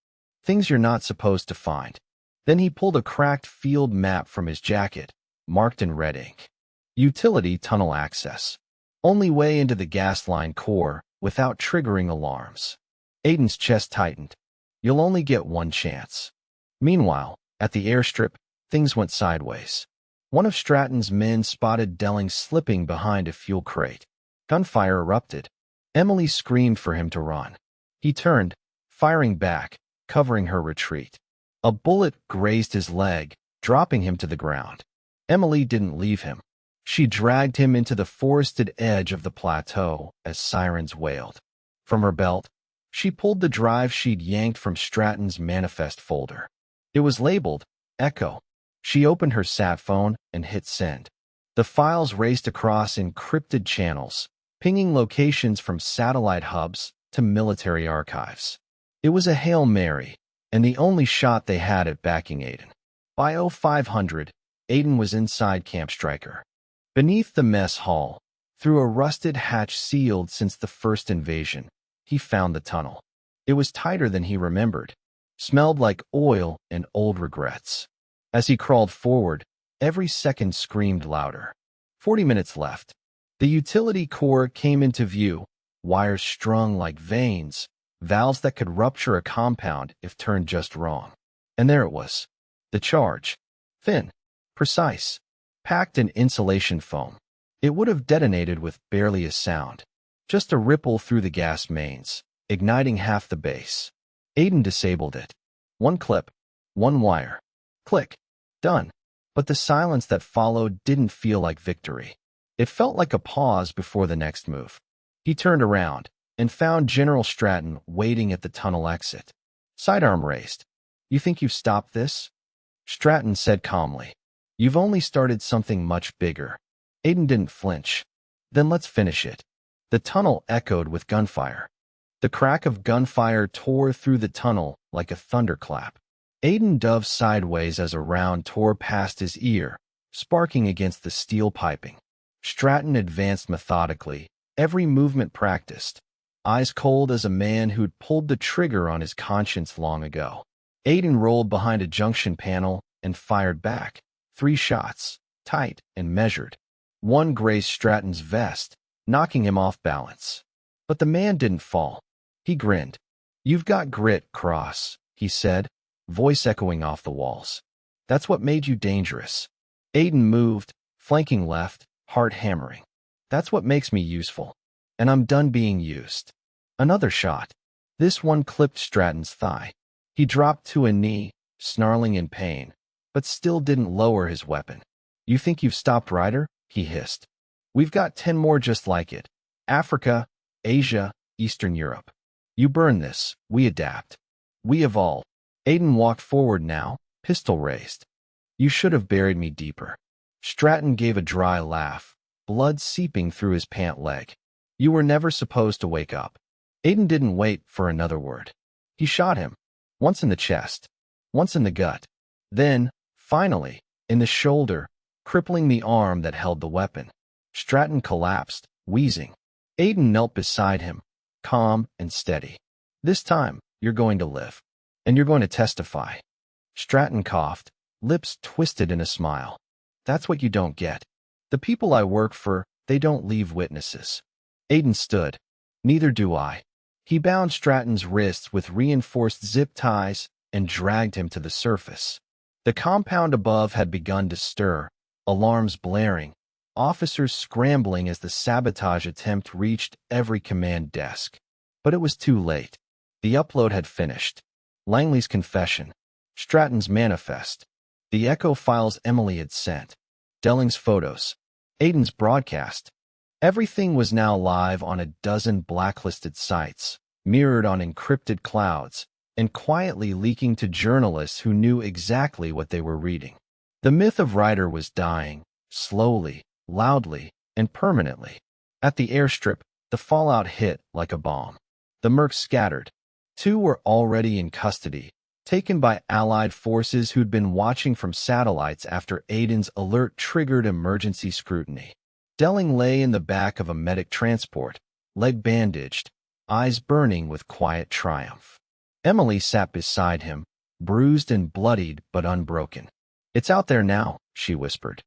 Things you're not supposed to find. Then he pulled a cracked field map from his jacket, marked in red ink. Utility tunnel access. Only way into the gas line core without triggering alarms. Aiden's chest tightened. You'll only get one chance. Meanwhile, at the airstrip, things went sideways. One of Stratton's men spotted Delling slipping behind a fuel crate. Gunfire erupted. Emily screamed for him to run. He turned, firing back, covering her retreat. A bullet grazed his leg, dropping him to the ground. Emily didn't leave him. She dragged him into the forested edge of the plateau as sirens wailed. From her belt, she pulled the drive she'd yanked from Stratton's manifest folder. It was labeled Echo. She opened her sat phone and hit send. The files raced across encrypted channels, pinging locations from satellite hubs to military archives. It was a Hail Mary, and the only shot they had at backing Aiden. By 0500, Aiden was inside Camp Stryker. Beneath the mess hall, through a rusted hatch sealed since the first invasion, he found the tunnel. It was tighter than he remembered, smelled like oil and old regrets. As he crawled forward, every second screamed louder. 40 minutes left. The utility core came into view, wires strung like veins, valves that could rupture a compound if turned just wrong. And there it was. The charge. Thin, precise, packed in insulation foam. It would have detonated with barely a sound. Just a ripple through the gas mains, igniting half the base. Aiden disabled it. One clip. One wire. Click. Done. But the silence that followed didn't feel like victory. It felt like a pause before the next move. He turned around and found General Stratton waiting at the tunnel exit. Sidearm raised. "You think you've stopped this?" Stratton said calmly. "You've only started something much bigger." Aiden didn't flinch. "Then let's finish it." The tunnel echoed with gunfire. The crack of gunfire tore through the tunnel like a thunderclap. Aiden dove sideways as a round tore past his ear, sparking against the steel piping. Stratton advanced methodically, every movement practiced, eyes cold as a man who'd pulled the trigger on his conscience long ago. Aiden rolled behind a junction panel and fired back. 3 shots, tight and measured. One grazed Stratton's vest, knocking him off balance. But the man didn't fall. He grinned. "You've got grit, Cross," he said, voice echoing off the walls. "That's what made you dangerous." Aiden moved, flanking left, heart hammering. "That's what makes me useful. And I'm done being used." Another shot. This one clipped Stratton's thigh. He dropped to a knee, snarling in pain, but still didn't lower his weapon. "You think you've stopped Ryder?" he hissed. "We've got 10 more just like it. Africa, Asia, Eastern Europe. You burn this, we adapt. We evolve." Aiden walked forward now, pistol raised. "You should have buried me deeper." Stratton gave a dry laugh, blood seeping through his pant leg. "You were never supposed to wake up." Aiden didn't wait for another word. He shot him, once in the chest, once in the gut, then, finally, in the shoulder, crippling the arm that held the weapon. Stratton collapsed, wheezing. Aiden knelt beside him, calm and steady. "This time, you're going to live. And you're going to testify." Stratton coughed, lips twisted in a smile. "That's what you don't get. The people I work for, they don't leave witnesses." Aiden stood. "Neither do I." He bound Stratton's wrists with reinforced zip ties and dragged him to the surface. The compound above had begun to stir, alarms blaring, officers scrambling as the sabotage attempt reached every command desk. But it was too late. The upload had finished. Langley's confession, Stratton's manifest, the echo files Emily had sent, Delling's photos, Aiden's broadcast. Everything was now live on a dozen blacklisted sites, mirrored on encrypted clouds, and quietly leaking to journalists who knew exactly what they were reading. The myth of Ryder was dying, slowly, loudly, and permanently. At the airstrip, the fallout hit like a bomb. The mercs scattered. 2 were already in custody, taken by Allied forces who'd been watching from satellites after Aiden's alert triggered emergency scrutiny. Delling lay in the back of a medic transport, leg bandaged, eyes burning with quiet triumph. Emily sat beside him, bruised and bloodied but unbroken. "It's out there now," she whispered.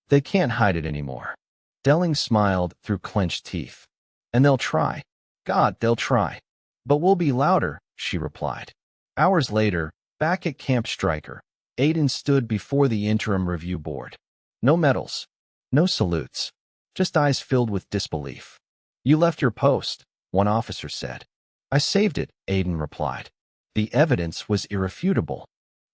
"They can't hide it anymore." Delling smiled through clenched teeth. "And they'll try. God, they'll try. But we'll be louder," she replied. Hours later, back at Camp Stryker, Aiden stood before the interim review board. No medals, no salutes, just eyes filled with disbelief. "You left your post," one officer said. "I saved it," Aiden replied. The evidence was irrefutable.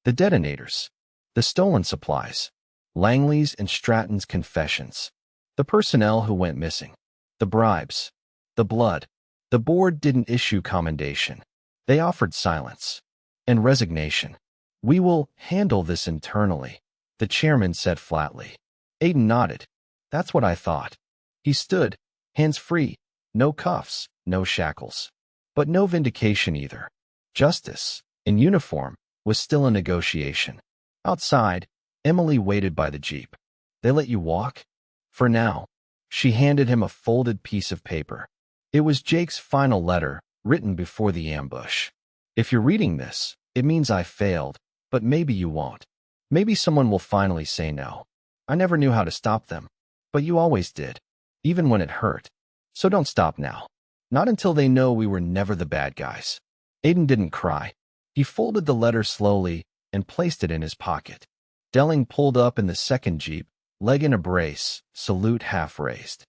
The detonators, the stolen supplies, Langley's and Stratton's confessions, the personnel who went missing, the bribes, the blood. The board didn't issue commendation. They offered silence and resignation. "We will handle this internally," the chairman said flatly. Aiden nodded. "That's what I thought." He stood, hands free, no cuffs, no shackles. But no vindication either. Justice, in uniform, was still a negotiation. Outside, Emily waited by the jeep. "They let you walk?" "For now." She handed him a folded piece of paper. It was Jake's final letter, written before the ambush. "If you're reading this, it means I failed, but maybe you won't. Maybe someone will finally say no. I never knew how to stop them, but you always did, even when it hurt. So don't stop now. Not until they know we were never the bad guys." Aiden didn't cry. He folded the letter slowly and placed it in his pocket. Delling pulled up in the second jeep, leg in a brace, salute half raised.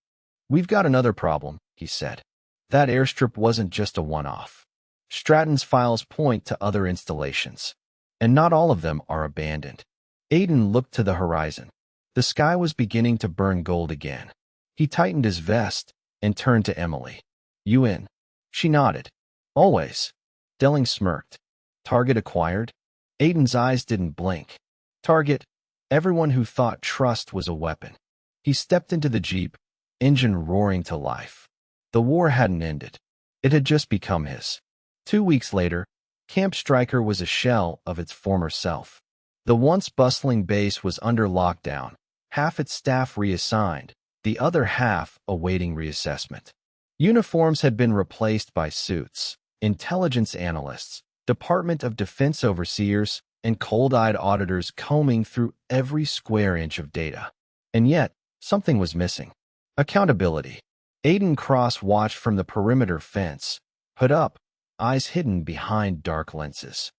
"We've got another problem," he said. "That airstrip wasn't just a one-off. Stratton's files point to other installations, and not all of them are abandoned. Aiden looked to the horizon. The sky was beginning to burn gold again. He tightened his vest and turned to Emily. "You in?" She nodded. "Always." Delling smirked. "Target acquired?" Aiden's eyes didn't blink. Target, everyone who thought trust was a weapon. He stepped into the Jeep, engine roaring to life. The war hadn't ended. It had just become his. 2 weeks later, Camp Stryker was a shell of its former self. The once bustling base was under lockdown, half its staff reassigned, the other half awaiting reassessment. Uniforms had been replaced by suits, intelligence analysts, Department of Defense overseers, and cold-eyed auditors combing through every square inch of data. And yet, something was missing. Accountability. Aiden Cross watched from the perimeter fence, hood up, eyes hidden behind dark lenses.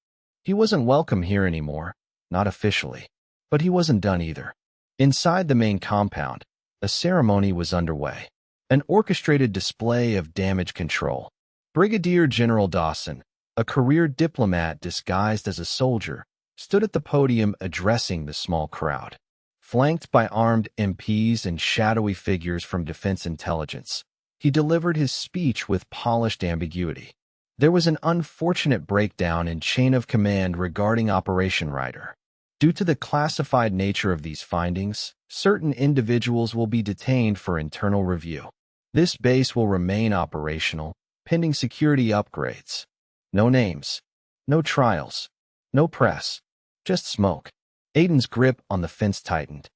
He wasn't welcome here anymore, not officially. But he wasn't done either. Inside the main compound, a ceremony was underway. An orchestrated display of damage control. Brigadier General Dawson, a career diplomat disguised as a soldier, stood at the podium addressing the small crowd. Flanked by armed MPs and shadowy figures from Defense Intelligence, he delivered his speech with polished ambiguity. There was an unfortunate breakdown in chain of command regarding Operation Rider. Due to the classified nature of these findings, certain individuals will be detained for internal review. This base will remain operational, pending security upgrades. No names, no trials, no press, just smoke. Aiden's grip on the fence tightened.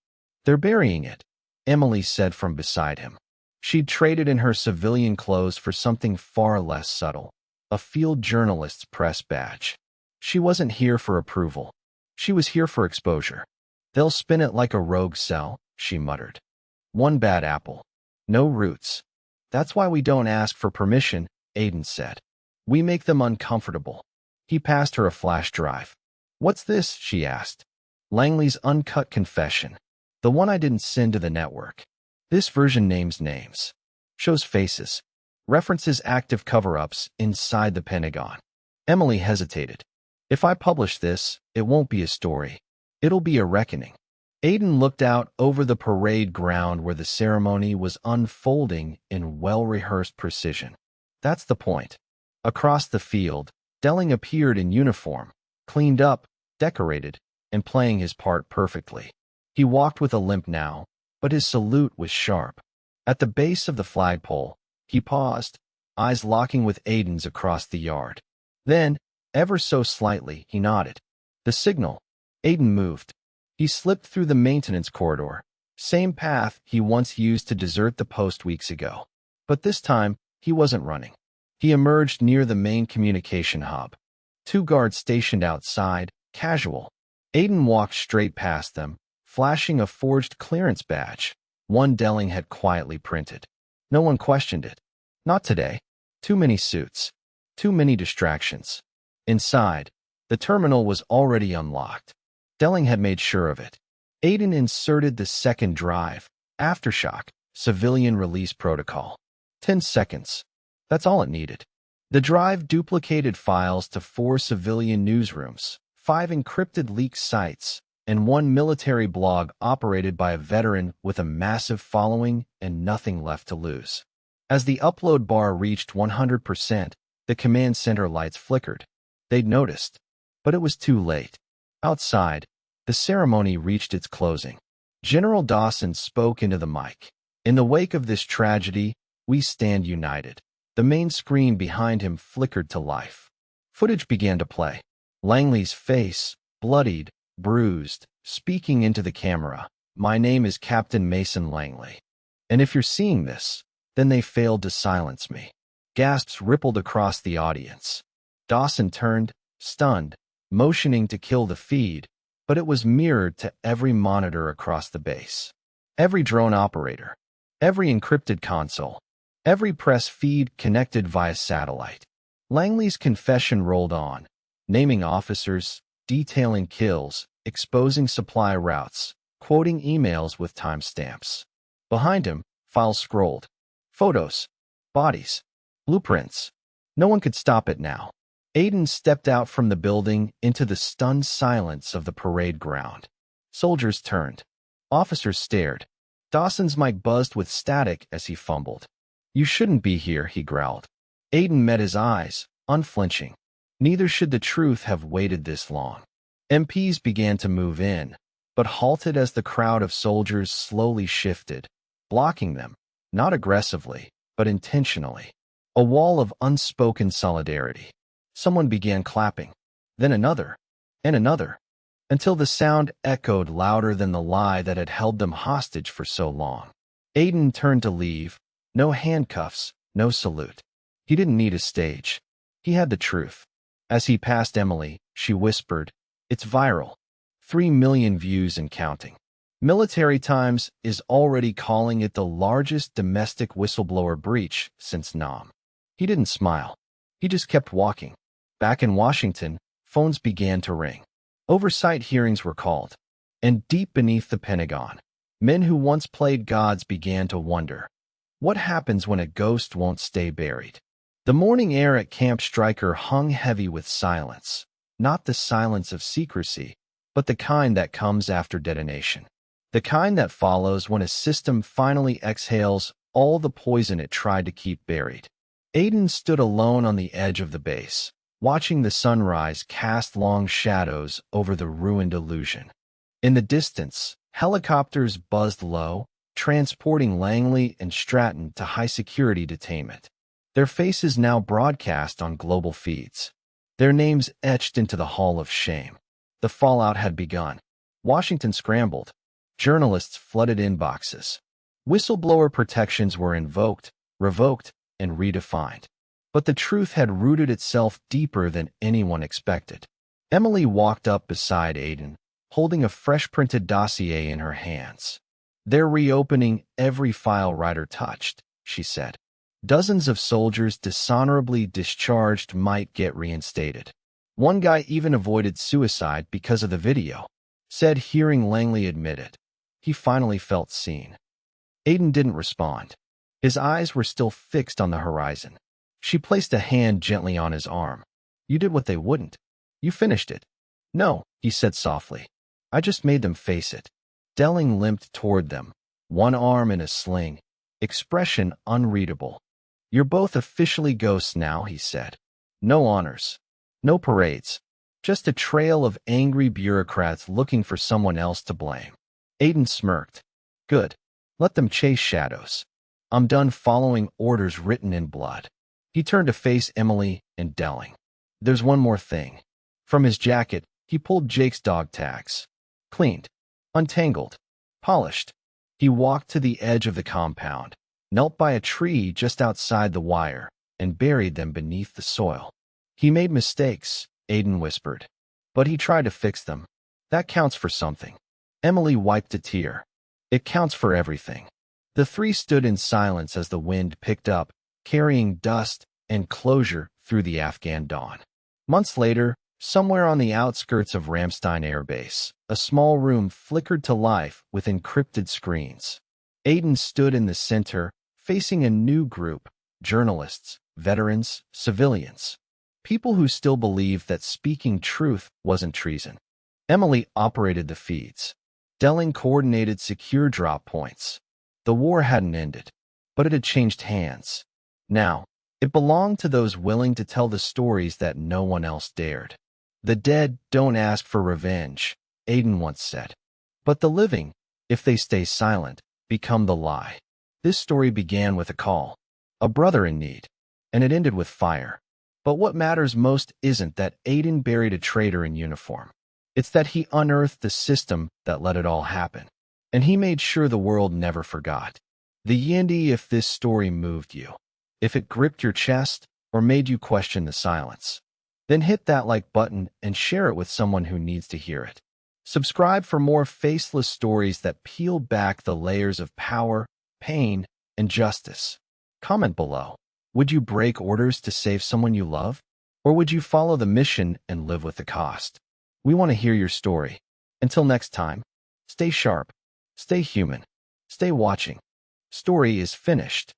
"They're burying it," Emily said from beside him. She'd traded in her civilian clothes for something far less subtle, a field journalist's press badge. She wasn't here for approval. She was here for exposure. "They'll spin it like a rogue cell," she muttered. "One bad apple. No roots. That's why we don't ask for permission," Aiden said. "We make them uncomfortable." He passed her a flash drive. "What's this?" she asked. "Langley's uncut confession. The one I didn't send to the network. This version names names, shows faces, references active cover-ups inside the Pentagon." Emily hesitated. "If I publish this, it won't be a story. It'll be a reckoning." Aiden looked out over the parade ground where the ceremony was unfolding in well-rehearsed precision. That's the point. Across the field, Delling appeared in uniform, cleaned up, decorated, and playing his part perfectly. He walked with a limp now, but his salute was sharp. At the base of the flagpole, he paused, eyes locking with Aiden's across the yard. Then, ever so slightly, he nodded. The signal. Aiden moved. He slipped through the maintenance corridor, same path he once used to desert the post weeks ago. But this time, he wasn't running. He emerged near the main communication hub. 2 guards stationed outside, casual. Aiden walked straight past them, flashing a forged clearance badge, one Delling had quietly printed. No one questioned it. Not today. Too many suits. Too many distractions. Inside, the terminal was already unlocked. Delling had made sure of it. Aiden inserted the second drive, aftershock, civilian release protocol. 10 seconds. That's all it needed. The drive duplicated files to 4 civilian newsrooms, 5 encrypted leaked sites, and 1 military blog operated by a veteran with a massive following and nothing left to lose. As the upload bar reached 100%, the command center lights flickered. They'd noticed, but it was too late. Outside, the ceremony reached its closing. General Dawson spoke into the mic. "In the wake of this tragedy, we stand united." The main screen behind him flickered to life. Footage began to play. Langley's face, bloodied, bruised, speaking into the camera. "My name is Captain Mason Langley. And if you're seeing this, then they failed to silence me." Gasps rippled across the audience. Dawson turned, stunned, motioning to kill the feed, but it was mirrored to every monitor across the base. Every drone operator, every encrypted console, every press feed connected via satellite. Langley's confession rolled on, naming officers, detailing kills, exposing supply routes, quoting emails with timestamps. Behind him, files scrolled. Photos, bodies, blueprints. No one could stop it now. Aiden stepped out from the building into the stunned silence of the parade ground. Soldiers turned. Officers stared. Dawson's mic buzzed with static as he fumbled. "You shouldn't be here," he growled. Aiden met his eyes, unflinching. Neither should the truth have waited this long. MPs began to move in, but halted as the crowd of soldiers slowly shifted, blocking them, not aggressively, but intentionally. A wall of unspoken solidarity. Someone began clapping, then another, and another, until the sound echoed louder than the lie that had held them hostage for so long. Aiden turned to leave. No handcuffs, no salute. He didn't need a stage. He had the truth. As he passed Emily, she whispered, "It's viral. 3 million views and counting." Military Times is already calling it the largest domestic whistleblower breach since Nam. He didn't smile. He just kept walking. Back in Washington, phones began to ring. Oversight hearings were called. And deep beneath the Pentagon, men who once played gods began to wonder, what happens when a ghost won't stay buried? The morning air at Camp Stryker hung heavy with silence. Not the silence of secrecy, but the kind that comes after detonation. The kind that follows when a system finally exhales all the poison it tried to keep buried. Aiden stood alone on the edge of the base, watching the sunrise cast long shadows over the ruined illusion. In the distance, helicopters buzzed low, transporting Langley and Stratton to high-security detainment. Their faces now broadcast on global feeds. Their names etched into the Hall of Shame. The fallout had begun. Washington scrambled. Journalists flooded inboxes. Whistleblower protections were invoked, revoked, and redefined. But the truth had rooted itself deeper than anyone expected. Emily walked up beside Aiden, holding a fresh-printed dossier in her hands. "They're reopening every file Ryder touched," she said. "Dozens of soldiers dishonorably discharged might get reinstated. One guy even avoided suicide because of the video," said, hearing Langley admit it. He finally felt seen. Aiden didn't respond. His eyes were still fixed on the horizon. She placed a hand gently on his arm. "You did what they wouldn't. You finished it." "No," he said softly. "I just made them face it." Delling limped toward them, one arm in a sling, expression unreadable. "You're both officially ghosts now," he said. "No honors. No parades. Just a trail of angry bureaucrats looking for someone else to blame." Aiden smirked. "Good. Let them chase shadows. I'm done following orders written in blood." He turned to face Emily and Delling. "There's one more thing." From his jacket, he pulled Jake's dog tags. Cleaned, untangled, polished. He walked to the edge of the compound, knelt by a tree just outside the wire, and buried them beneath the soil. "He made mistakes," Aiden whispered, "but he tried to fix them. That counts for something." Emily wiped a tear. "It counts for everything." The three stood in silence as the wind picked up, carrying dust and closure through the Afghan dawn. Months later, somewhere on the outskirts of Ramstein Air Base, a small room flickered to life with encrypted screens. Aiden stood in the center, facing a new group: journalists, veterans, civilians. People who still believed that speaking truth wasn't treason. Emily operated the feeds. Delling coordinated secure drop points. The war hadn't ended, but it had changed hands. Now, it belonged to those willing to tell the stories that no one else dared. "The dead don't ask for revenge," Aiden once said. "But the living, if they stay silent, become the lie." This story began with a call, a brother in need, and it ended with fire. But what matters most isn't that Aiden buried a traitor in uniform. It's that he unearthed the system that let it all happen. And he made sure the world never forgot. The Yindi, if this story moved you, if it gripped your chest or made you question the silence, then hit that like button and share it with someone who needs to hear it. Subscribe for more faceless stories that peel back the layers of power, pain, and justice. Comment below. Would you break orders to save someone you love? Or would you follow the mission and live with the cost? We want to hear your story. Until next time, stay sharp, stay human, stay watching. Story is finished.